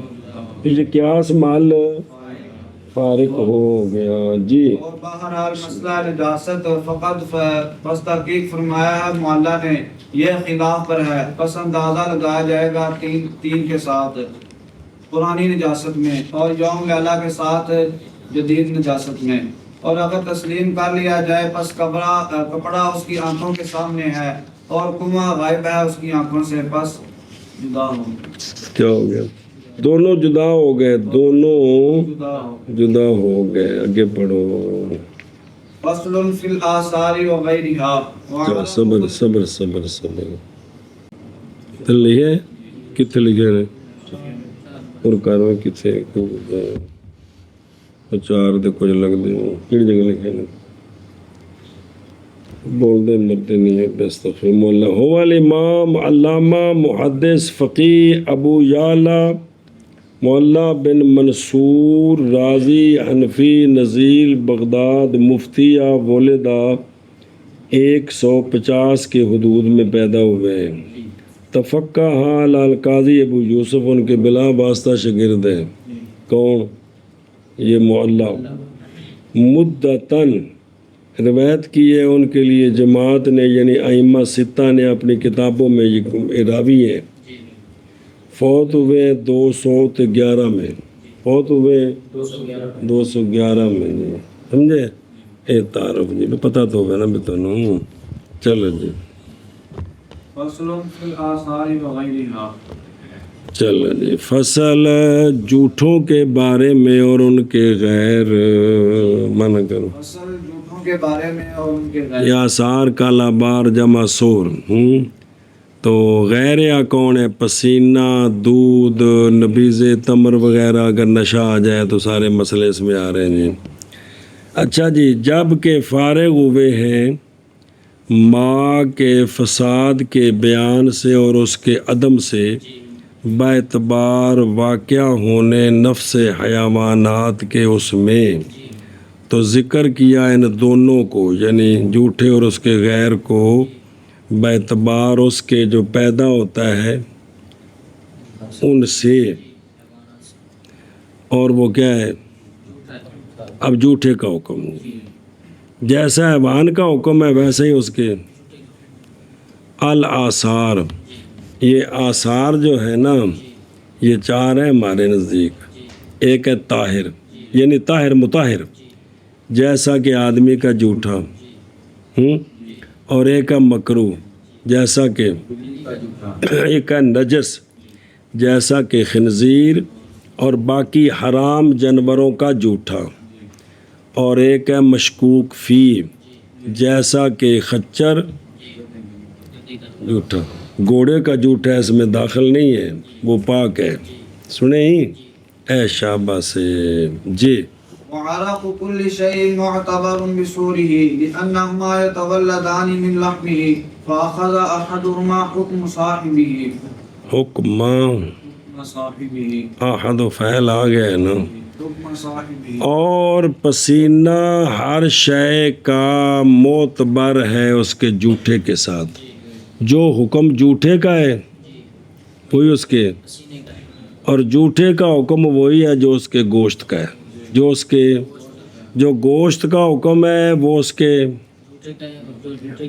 یہ قیاس مال فارغ ہو گیا جی۔ اور بہرحال مسئلہ نجاست فقط بس تحقیق فرمایا ہے معلّہ نے، یہ خلاف پر ہے، پس اندازہ لگایا جائے گا تین کے ساتھ پرانی نجاست میں اور یوم لیلہ کے ساتھ جدید نجاست میں، اور اگر تسلیم کر لیا جائے پس کپڑا اس کی آنکھوں کے سامنے ہے اور کنواں غائب ہے اس کی آنکھوں سے، پس جدا ہو کیا ہو گیا؟ دونوں جدا ہو گئے، دونوں جدا ہو گئے۔ آگے پڑھو۔ فصل فی الآثار وغیرها صبر صبر صبر صبر تے لکھے کتنے لکھے نے اور کارواں کتنے چار دے کچھ لگ دے کیڑی جگہ لکھے نے بول دے مرتے نہیں ہے بستغفر مولا هو الامام علامہ محدث فقیہ ابو یعلا مولا بن منصور رازی حنفی نزیل بغداد مفتیہ ولدہ 150 کے حدود میں پیدا ہوئے ہیں۔ تفقہ حال القاضی ابو یوسف ان کے بلا واسطہ شاگرد ہیں۔ کون؟ یہ معلّہ مدتاً روایت کی ہے ان کے لیے جماعت نے، یعنی ائمہ ستہ نے اپنی کتابوں میں، یہ راوی ہیں۔ فوت ہوئے 211 میں، فوت ہوئے 211 میں جی، سمجھے؟ اے تعارف جی پتہ تو ہوگا نا بھی تنوں۔ چلو جی فصل فی الآثار وغیرها، چلو جی فصل جھوٹوں کے بارے میں اور ان کے غیر، منع کرو فصل جھوٹوں کے بارے میں اور ان کے غیر، یا آثار کا لابار جمع سور، تو غیر یا کون ہے؟ پسینہ، دودھ، نبیذ تمر وغیرہ، اگر نشہ آ جائے تو سارے مسئلے اس میں آ رہے ہیں جی۔ اچھا جی، جب کہ فارغ ہوئے ہیں ماں کے فساد کے بیان سے اور اس کے عدم سے باعتبار واقع ہونے نفس حیوانات کے اس میں، تو ذکر کیا ان دونوں کو، یعنی جھوٹے اور اس کے غیر کو، باعتبار اس کے جو پیدا ہوتا ہے ان سے، اور وہ کیا ہے؟ اب جھوٹے کا حکم ہو، جیسا حیوان کا حکم ہے ویسے ہی اس کے الآثار۔ یہ آثار جو ہے نا یہ چار ہیں ہمارے نزدیک۔ ایک ہے طاہر، یعنی طاہر مطہر، جیسا کہ آدمی کا جھوٹا، اور ایک ہے مکروہ، جیسا کہ ایک ہے نجس، جیسا کہ خنزیر اور باقی حرام جانوروں کا جھوٹا، اور ایک ہے مشکوک فی، جیسا کہ خچر جھوٹا، گھوڑے کا جھوٹا اس میں داخل نہیں ہے، وہ پاک ہے۔ سنیں ہی اے شابہ سے جی۔ وعرق كل شيء معتبر بصوره لأنهما يتولدان من لحمه فأخذ أحدهما حكم صاحبه، حکم صاحبه احد و فعل آ گئے نا، حکم صاحبه، اور پسینہ ہر شے کا معتبر ہے اس کے جھوٹے کے ساتھ، جو حکم جھوٹے کا ہے وہی اس کے، اور جھوٹے کا حکم وہی ہے جو اس کے گوشت کا ہے، جو اس کے جو گوشت کا حکم ہے وہ اس کے،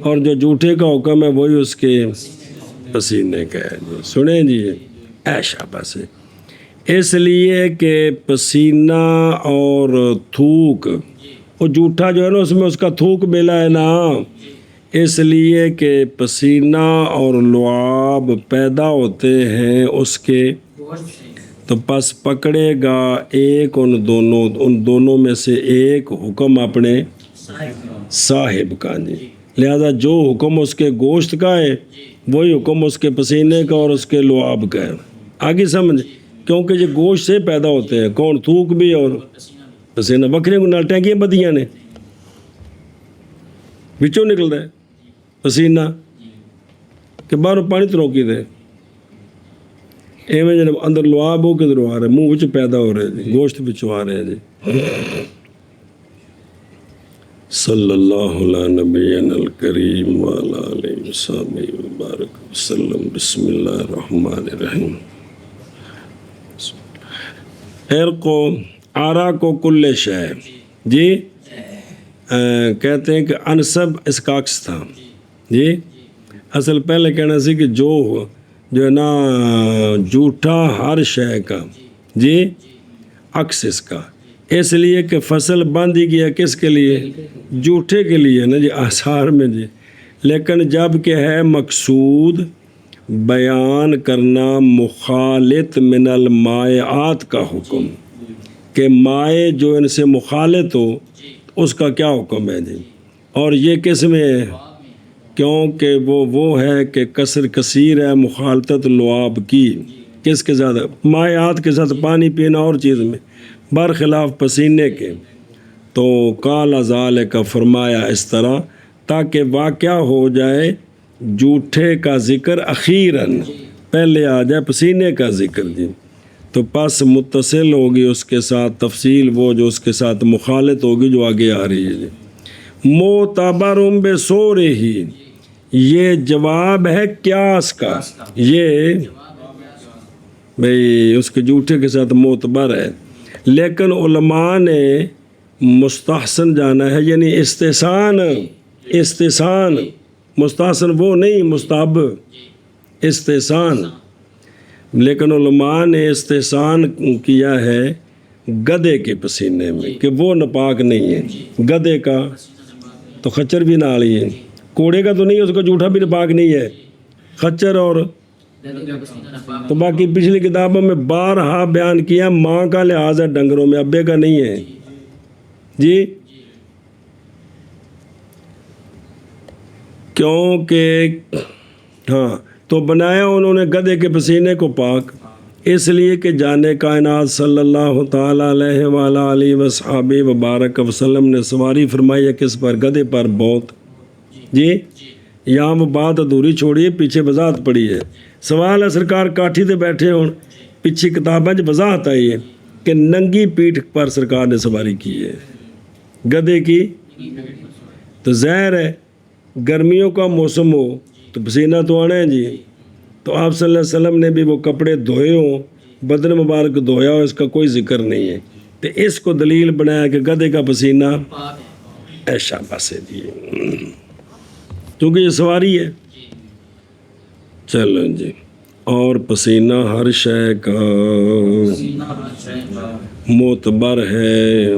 اور جو جھوٹے کا حکم ہے وہی اس کے پسینے کا ہے جی۔ سنیں جی اے شابہ سے، اس لیے کہ پسینہ اور تھوک، وہ جھوٹا جو ہے نا اس میں اس کا تھوک ملا ہے نا، اس لیے کہ پسینہ اور لعاب پیدا ہوتے ہیں اس کے، تو پس پکڑے گا ایک ان دونوں میں سے ایک حکم اپنے صاحب کا جی، لہذا جو حکم اس کے گوشت کا ہے وہی حکم اس کے پسینے کا اور اس کے لعاب کا ہے۔ آگے سمجھ، کیونکہ یہ گوشت سے پیدا ہوتے ہیں، کون؟ تھوک بھی اور پسینہ۔ بکرے کو نال ٹینکیاں بدیاں نے بچوں نکلتا ہے پسینہ کہ باہروں پانی تو روکی دے، ایویں جناب اندر لعاب ہو کدھروں آ رہے منہ وچ پیدا ہو رہے جی گوشت وچوں آ رہے جی صلی اللہ علیہ نبینا الکریم وعلی آلہ وصحبہ وبارک وسلم بسم اللہ الرحمن الرحیم عرق و آرا کو کل شے جی کہتے ہیں کہ انسب اس کا عکس تھا جی اصل پہلے کہنا سی کہ جو ہے نا جھوٹا ہر شے کا جی عکس اس کا اس لیے کہ فصل باندھ ہی گیا کس کے لیے جھوٹے کے لیے نا جی آثار میں جی لیکن جب کہ ہے مقصود بیان کرنا مخالط من المائعات کا حکم کہ مائع جو ان سے مخالط ہو اس کا کیا حکم ہے جی اور یہ کس میں ہے کیونکہ وہ ہے کہ کثر کثیر ہے مخالطت لعاب کی کس کے ساتھ مائعات کے ساتھ پانی پینا اور چیز میں برخلاف پسینے کے تو قال ذالک فرمایا اس طرح تاکہ واقعہ ہو جائے جھوٹے کا ذکر اخیراً پہلے آ جائے پسینے کا ذکر جی تو پس متصل ہوگی اس کے ساتھ تفصیل وہ جو اس کے ساتھ مخالط ہوگی جو آگے آ رہی ہے جی معتبرم بصورہ یہ جواب ہے قیاس کا یہ بھئی اس کے جھوٹے کے ساتھ معتبر ہے لیکن علماء نے مستحسن جانا ہے یعنی استحسان مستحسن وہ نہیں مستحب استحسان لیکن علماء نے استحسان کیا ہے گدھے کے پسینے میں کہ وہ ناپاک نہیں ہے گدھے کا تو خچر بھی نال ہی ہے کوڑے کا تو نہیں اس کا جھوٹا بھی ناپاک نہیں ہے خچر اور تو باقی پچھلی کتابوں میں بارہا بیان کیا ماں کا لحاظ ہے ڈنگروں میں ابے کا نہیں ہے جی کیونکہ ہاں تو بنایا انہوں نے گدھے کے پسینے کو پاک اس لیے کہ جانے کائنات صلی اللہ تعالیٰ علیہ وآلہ علیہ وصحابہ وبارک وسلم نے سواری فرمائی ہے کس پر گدھے پر بہت جی یہاں وہ بات ادھوری چھوڑی ہے پیچھے وضاحت پڑی ہے سوال ہے سرکار کاٹھی تے بیٹھے ہون پیچھے کتابیں وضاحت آئی ہے کہ ننگی پیٹھ پر سرکار نے سواری کی ہے گدھے کی تو ظاہر ہے گرمیوں کا موسم ہو تو پسینہ تو آنا ہے جی تو آپ صلی اللہ علیہ وسلم نے بھی وہ کپڑے دھوئے ہوں بدن مبارک دھویا ہو اس کا کوئی ذکر نہیں ہے تو اس کو دلیل بنایا کہ گدھے کا پسینہ ایشا باسے دیے کیونکہ یہ سواری ہے چلو جی اور پسینہ ہر شے کا معتبر ہے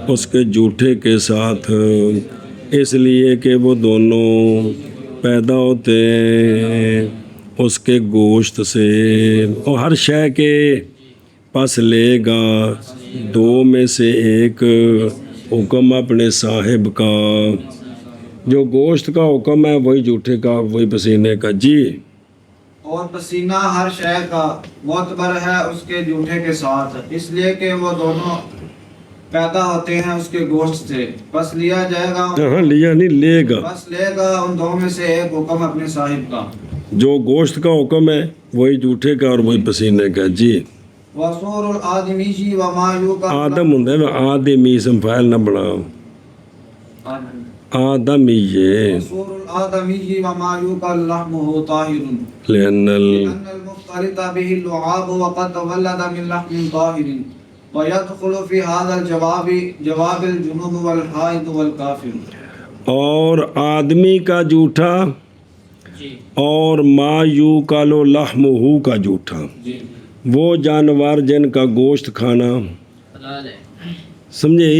اس کے جھوٹے کے ساتھ اس لیے کہ وہ دونوں پیدا ہوتے ہیں اس کے گوشت سے اور ہر شے کے پس لے گا دو میں سے ایک حکم اپنے صاحب کا جو گوشت کا حکم ہے وہی جھوٹے کا وہی پسینے کا جی اور پسینہ ہر شے کا معتبر ہے اس کے جھوٹے کے ساتھ اس لیے کہ وہ دونوں پیدا ہوتے ہیں اس کے گوشت سے بس لیا جائے گا ہاں لیا نہیں لے گا بس لے گا ان دو میں سے ایک حکم اپنے صاحب کا جو گوشت کا حکم ہے وہی جھوٹے کا اور وہی پسینے کا جی وصور الآدمی جی وما یوکل آدم ہوں ہے آدمی اسم فاعل نہ بناؤ آدمی یہ وصور الآدمی جی وما یوکل لحمه طاہر لأن لأن المختلط به اللعاب وقد تولد من لحم طاهر ويدخل في هذا الجواب جواب الجنوب والحائض والكافر اور آدمی کا جھوٹا اور ما یوکل لحمہ کا جھوٹا وہ جانور جن کا گوشت کھانا سمجھے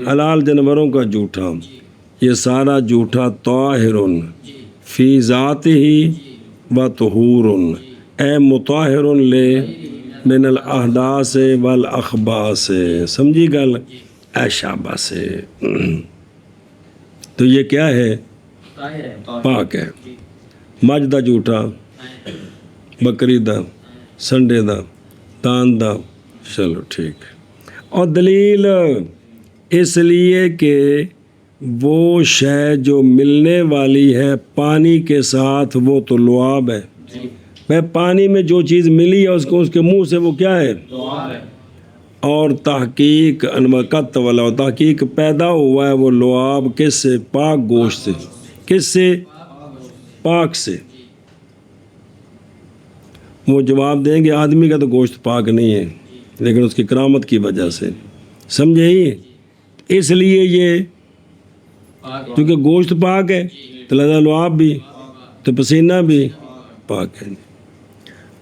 حلال جانوروں کا جھوٹا یہ سارا جھوٹا طاہر فی ذات ہی و طہور اے مطاہر لے من الاحداث والاخباث سمجھی گل اے شابہ سے تو یہ کیا ہے پاک ہے مجھ دا جھوٹا بکری دا سنڈے دا دان دا چلو ٹھیک اور دلیل اس لیے کہ وہ شے جو ملنے والی ہے پانی کے ساتھ وہ تو لعاب ہے میں پانی میں جو چیز ملی ہے اس کو اس کے منہ سے وہ کیا ہے؟ اور تحقیق انمقت والا تحقیق پیدا ہوا ہے وہ لعاب کس سے؟ پاک گوشت سے۔ کس سے؟ پاک سے۔ وہ جواب دیں گے آدمی کا تو گوشت پاک نہیں ہے لیکن اس کی کرامت کی وجہ سے، سمجھے ہی؟ اس لیے یہ کیونکہ گوشت پاک ہے تو لہذا لعاب بھی تو پسینہ بھی پاک ہے۔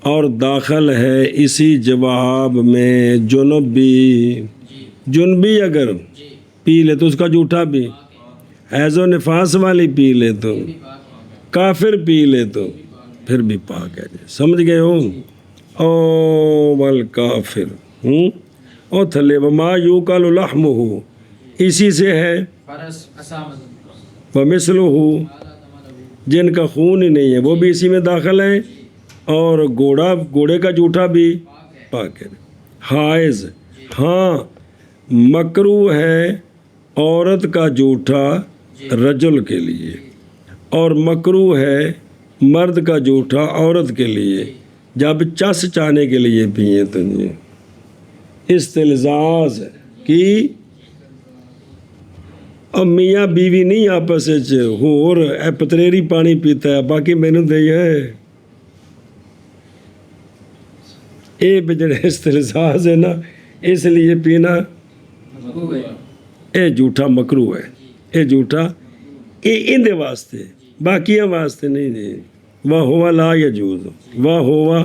اور داخل ہے اسی جواب میں جنب بھی، جنبی اگر پی لے تو اس کا جھوٹا بھی، حیض و نفاس والی پی لے تو، کافر پی لے تو پھر بھی پاک ہے۔ سمجھ گئے ہو؟ او والکافر او تھلے وما یوکل لحمہ، اسی سے ہے ومثلہ، جن کا خون ہی نہیں ہے وہ بھی اسی میں داخل ہے، اور گھوڑے کا جوٹا بھی پاک ہے۔ حائض، ہاں مکروہ ہے عورت کا جوٹا رجل کے لیے، اور مکروہ ہے مرد کا جوٹا عورت کے لیے جب چس چانے کے لیے پیئے تو یہ استلزاز کی اور میاں بیوی نہیں آپس ہور اے پتریری پانی پیتا ہے باقی مینو دئی ہے اے بجڑے استلزاز ہے نا، اس لیے پینا اے جھوٹا مکروہ ہے، اے جھوٹا اے اندے واسطے باقیاں واسطے نہیں جی۔ واہ ہوا لا یجوز، واہ ہوا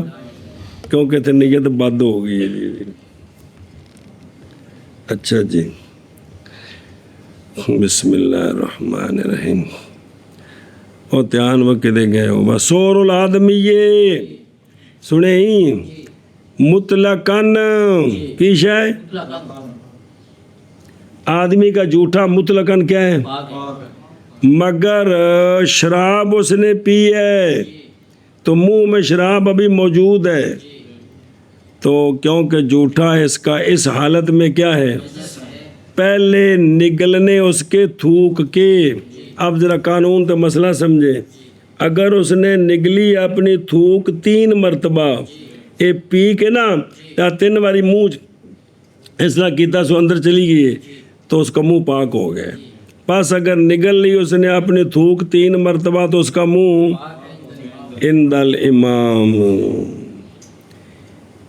کیونکہ تے نیت بد ہو گئی ہے جی۔ اچھا جی، بسم اللہ الرحمن الرحیم۔ اور دھیان وقت دے گئے ہو وسور الآدمی، یہ سنے ہی مطلقاً کی شے، آدمی کا جھوٹا مطلقاً کیا ہے؟ مگر شراب اس نے پی ہے تو منہ میں شراب ابھی موجود ہے تو کیونکہ جھوٹا اس کا اس حالت میں کیا ہے؟ پہلے نگلنے اس کے تھوک کے۔ اب ذرا قانون تو مسئلہ سمجھے، اگر اس نے نگلی اپنی تھوک 3 مرتبہ اے پی کے نا یا 3 باری منہ اس طرح کیتا سو اندر چلی گئی تو اس کا منہ پاک ہو گیا۔ پس اگر نگل لی اس نے اپنی تھوک 3 مرتبہ تو اس کا منہ عند الامام،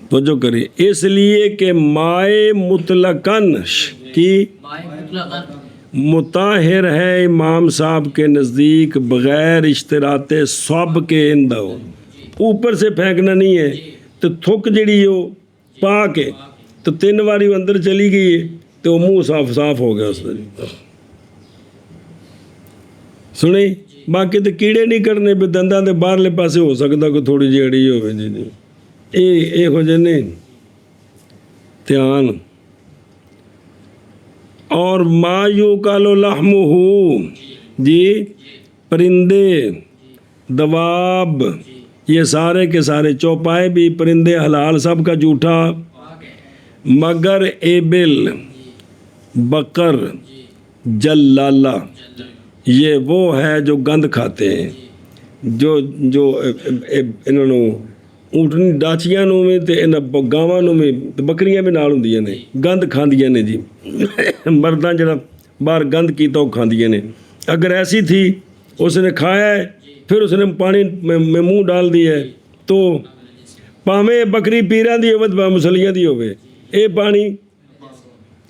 توجہ کری، اس لیے کہ مائے مطلقاً کی مطاہر ہے امام صاحب کے نزدیک بغیر اشتراط صب کے اندہ، اوپر سے پھینکنا نہیں ہے تو تھک جڑی ہو پاک ہے تو 3 باری وہ اندر چلی گئی ہے تو منہ صاف صاف ہو گیا اس طرح۔ سنیں باقی تو کیڑے نہیں کرنے پہ دنداں دے باہرلے پاسے ہو سکتا کوئی تھوڑی جی اڑی ہوئے جی جی اے ہو جائے نہیں دھیان۔ اور ما یوکل لحمہ، جی پرندے دواب یہ سارے کے سارے، چوپائے بھی پرندے حلال سب کا جھوٹا، مگر ایبل بقر جلالہ یہ وہ ہے جو گند کھاتے ہیں، جو انہوں نے اونٹنی ڈاچیاں نو میں تے انہاں گاواں نو میں بکریاں بھی نال ہوندیاں نے، گند کھاندیاں نے جی، مرداں جڑا باہر گند کیتا وہ کھاندیاں نے۔ اگر ایسی تھی اس نے کھایا ہے پھر اس نے پانی میں منہ ڈال دیا ہے تو پاویں بکری پیراں دی ہوے مسلیاں دی ہوے اے پانی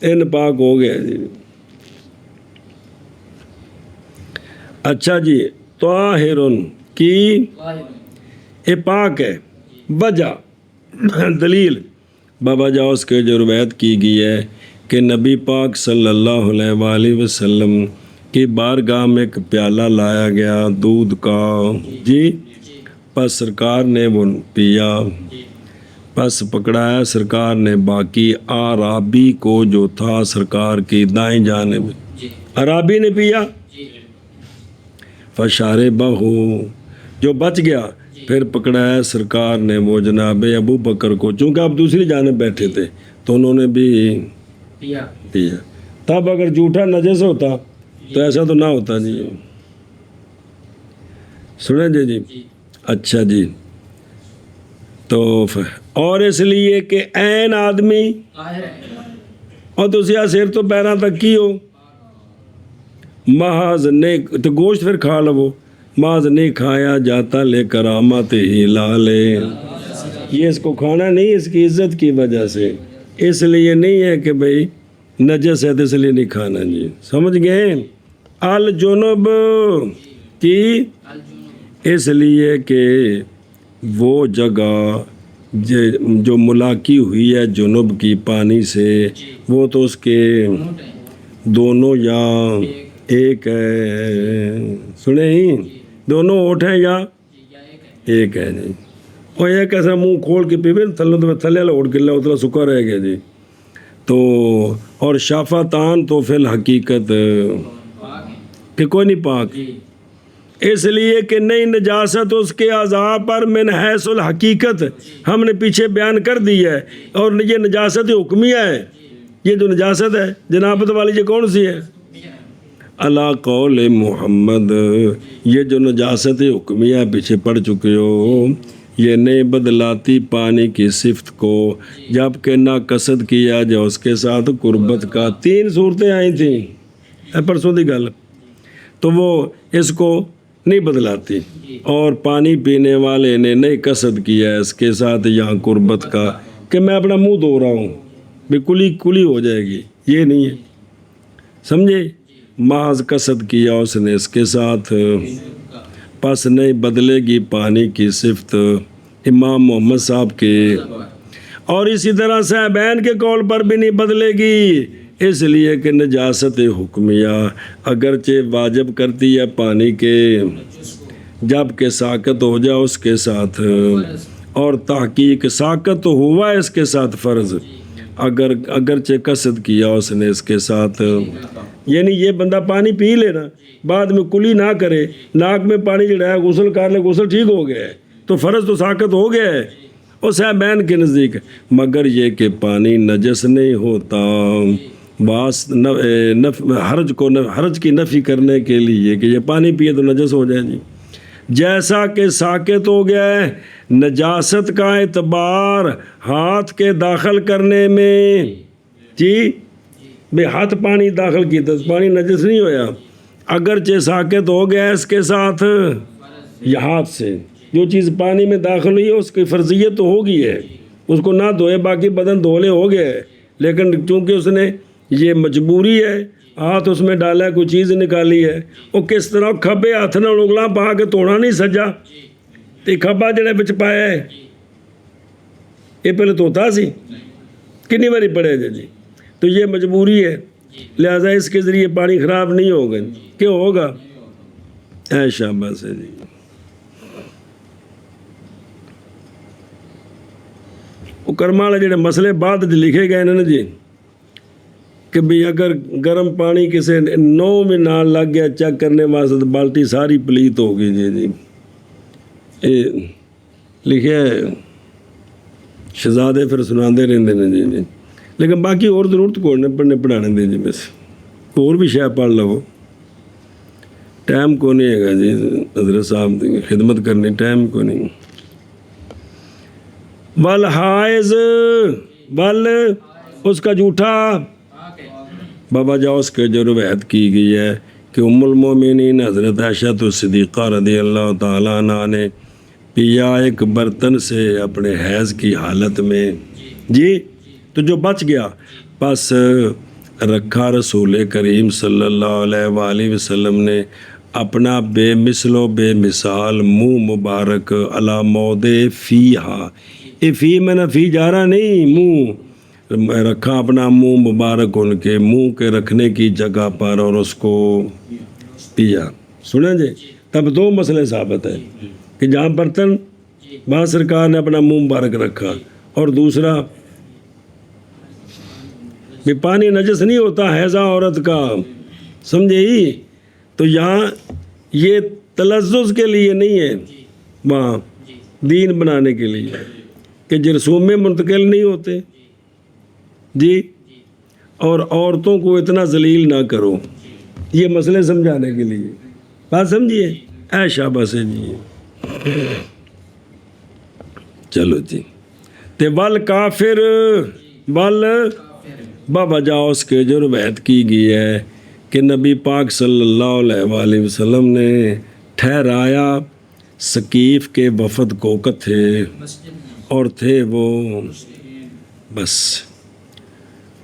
ان پاک ہو گیا جی۔ اچھا جی، طاہرن کی اے پاک ہے، وجہ دلیل بوجہ اس کے جو روایت کی گئی ہے کہ نبی پاک صلی اللہ علیہ وآلہ وسلم کی بارگاہ میں ایک پیالہ لایا گیا دودھ کا جی، پس سرکار نے وہ پیا، پس پکڑایا سرکار نے باقی عرابی کو جو تھا سرکار کی دائیں جانب، عرابی نے پیا، فشاربہ جو بچ گیا پھر پکڑایا سرکار نے وہ جناب ابو بکر کو، چونکہ آپ دوسری جانب بیٹھے تھے تو انہوں نے بھی پیا۔ تب اگر جھوٹا نجس ہوتا تو ایسا تو نہ ہوتا جی، سنیں جی۔ اچھا جی، تو اور اس لیے کہ این آدمی اور تسی سر تو پیراں تک کی ہو محض نہیں تو گوشت پھر کھا لو محض نہیں کھایا جاتا لے کرامت ہی لالے یہ اس کو کھانا نہیں اس کی عزت کی وجہ سے اس لیے نہیں ہے کہ بھئی نجس ہے تو اس لیے نہیں کھانا جی سمجھ گئے الجنب کی اس لیے کہ وہ جگہ جو ملاقی ہوئی ہے جنوب کی پانی سے وہ تو اس کے دونوں یا ایک ہے سنے ہی دونوں ہوٹھ ہیں یا ایک ہے جی اور ایک ایسا منہ کھول کے پیوے تھلے والا اوڑھ کے اتنا سکا رہ گیا جی تو اور شافتان تو فی الحقیقت کہ کوئی نہیں پاک اس لیے کہ نئی نجاست اس کے اعضاء پر من حیث الحقیقت ہم نے پیچھے بیان کر دی ہے اور یہ نجاست حکمیہ ہے یہ جو نجاست ہے جنابت والی یہ کون سی ہے علی قول محمد یہ جو نجاست حکمیہ پیچھے پڑ چکے ہو یہ نہیں بدلاتی پانی کی صفت کو جب کہ نہ قصد کیا جائے اس کے ساتھ قربت کا 3 صورتیں آئی تھیں پرسوں دی گل تو وہ اس کو نہیں بدلاتی اور پانی پینے والے نے نہیں قصد کیا ہے اس کے ساتھ یہاں قربت کا کہ میں اپنا منہ دھو رہا ہوں بھی کلی ہو جائے گی یہ نہیں ہے سمجھے محض قصد کیا اس نے اس کے ساتھ پس نہیں بدلے گی پانی کی صفت امام محمد صاحب کے اور اسی طرح صحابین کے قول پر بھی نہیں بدلے گی اس لیے کہ نجاست حکمیہ اگرچہ واجب کرتی ہے پانی کے جب کہ ساقط ہو جائے اس کے ساتھ اور تحقیق ساقط تو ہوا ہے اس کے ساتھ فرض اگرچہ قصد کیا اس نے اس کے ساتھ یعنی یہ بندہ پانی پی لینا بعد میں کلی نہ کرے ناک میں پانی چڑھایا غسل کر لے غسل ٹھیک ہو گیا ہے تو فرض تو ساقط ہو گیا ہے اور صحابین کے نزدیک مگر یہ کہ پانی نجس نہیں ہوتا حرج کی نفی کرنے کے لیے کہ یہ پانی پیے تو نجس ہو جائے جی جیسا کہ ساقط ہو گیا ہے نجاست کا اعتبار ہاتھ کے داخل کرنے میں جی بے ہاتھ پانی داخل کی تو پانی نجس نہیں ہویا اگرچہ ساقط ہو گیا ہے اس کے ساتھ یہ ہاتھ سے جو چیز پانی میں داخل ہوئی ہے اس کی فرضیت تو ہو گئی ہے اس کو نہ دھوئے باقی بدن دھولے ہو گئے ہے لیکن چونکہ اس نے یہ مجبوری ہے ہاتھ اس میں ڈالا ہے کوئی چیز نکالی ہے وہ کس طرح کھبے ہاتھ نہ انگلاں پا کے توڑا نہیں سجا تو کھبا جڑے بچ پایا ہے یہ پہلے توتا سی کنی باری پڑے جی تو یہ مجبوری ہے لہذا اس کے ذریعے پانی خراب نہیں ہوگا کیوں ہوگا اے شاباش ہے جی وہ کرما والے جڑے مسئلے بعد لکھے گئے نا جی کہ بھی اگر گرم پانی کسی نو میں نال لگ گیا چیک کرنے واسطے تو بالٹی ساری پلیت ہوگی جی یہ لکھے شہزادے پھر سناندے رہندے نے جی لیکن باقی اور ضرورت کو پڑھنے پڑھانے دے جی بس اور بھی شاید پڑھ لو ٹائم کو نہیں ہے گا جی حضرت صاحب خدمت کرنی ٹائم کو نہیں والحائض بل اس کا جھوٹا بابا جاؤس کے جو روایت کی گئی ہے کہ ام المومنین حضرت عائشہ صدیقہ رضی اللہ تعالیٰ عنہ نے پیا ایک برتن سے اپنے حیض کی حالت میں جی تو جو بچ گیا پس رکھا رسول کریم صلی اللہ علیہ وآلہ وسلم نے اپنا بے مثل و بے مثال منہ مبارک علی موضع فیہا یہ فی میں نہ فی جا رہا نہیں منہ رکھا اپنا منہ مبارک ان کے منہ کے رکھنے کی جگہ پر اور اس کو پیا سنیں جی تب 2 مسئلے ثابت ہے کہ جہاں برتن بعض سرکار نے اپنا منہ مبارک رکھا اور دوسرا بھی پانی نجس نہیں ہوتا حیضہ عورت کا سمجھے ہی تو یہاں یہ تلذذ کے لیے نہیں ہے وہاں دین بنانے کے لیے کہ جرثوم میں منتقل نہیں ہوتے جی اور عورتوں کو اتنا ذلیل نہ کرو یہ مسئلے سمجھانے کے لیے بات سمجھیے اے شاباش ہے جی چلو جی تے ول کافر ول بوجہ اس کے جو روایت کی گئی ہے کہ نبی پاک صلی اللہ علیہ وآلہ وسلم نے ٹھہرایا ثقیف کے وفد کو کتھے اور تھے وہ بس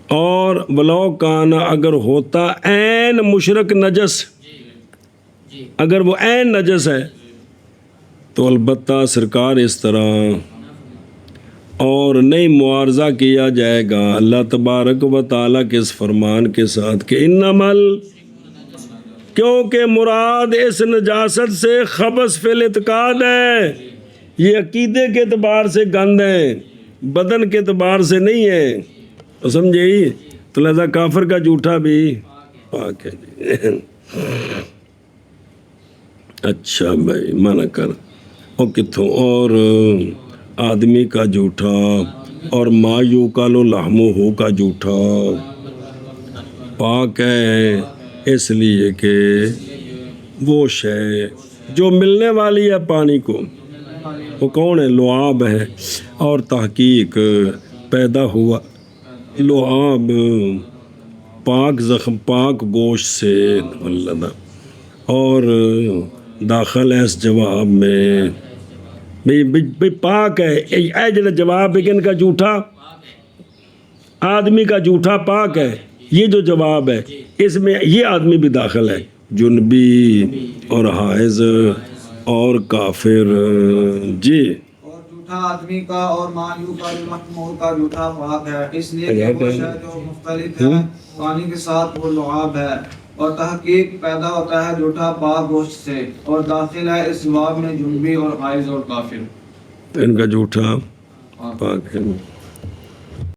اور ولو کانا اگر ہوتا عین مشرک نجس اگر وہ عین نجس ہے تو البتہ سرکار اس طرح اور نہیں معارضہ کیا جائے گا اللہ تبارک و تعالیٰ کے اس فرمان کے ساتھ کہ انمل کیونکہ مراد اس نجاست سے خبث فی الاعتقاد ہے، یہ عقیدے کے اعتبار سے گند ہے، بدن کے اعتبار سے نہیں ہے، تو سمجھے ہی تو لہذا کافر کا جھوٹا بھی پاک ہے۔ اچھا بھائی منع کر اور کتوں اور آدمی کا جھوٹا اور ما یوکل لحمہ کا جھوٹا پاک ہے، اس لیے کہ وہ شے جو ملنے والی ہے پانی کو وہ کون ہے؟ لعاب ہے، اور تحقیق پیدا ہوا لعاب پاک زخم پاک گوشت سے اور داخل ہے اس جواب میں بھی پاک ہے، اے جڑا جواب ہے کہ ان کا جھوٹا آدمی کا جھوٹا پاک ہے، یہ جو جواب ہے اس میں یہ آدمی بھی داخل ہے، جنبی اور حائض اور کافر جی۔ اور جھوٹا آدمی کا اور مایو کا محمول کا جھوٹا پاک ہے، اس لیے کہ وہ شے جو مختلف ہے پانی کے ساتھ وہ لعاب ہے، اور تحقیق پیدا ہوتا ہے جھوٹا پاک گوشت سے، اور داخل ہے اس جواب میں جنبی اور حائض اور کافر، ان کا جھوٹا پاک ہے۔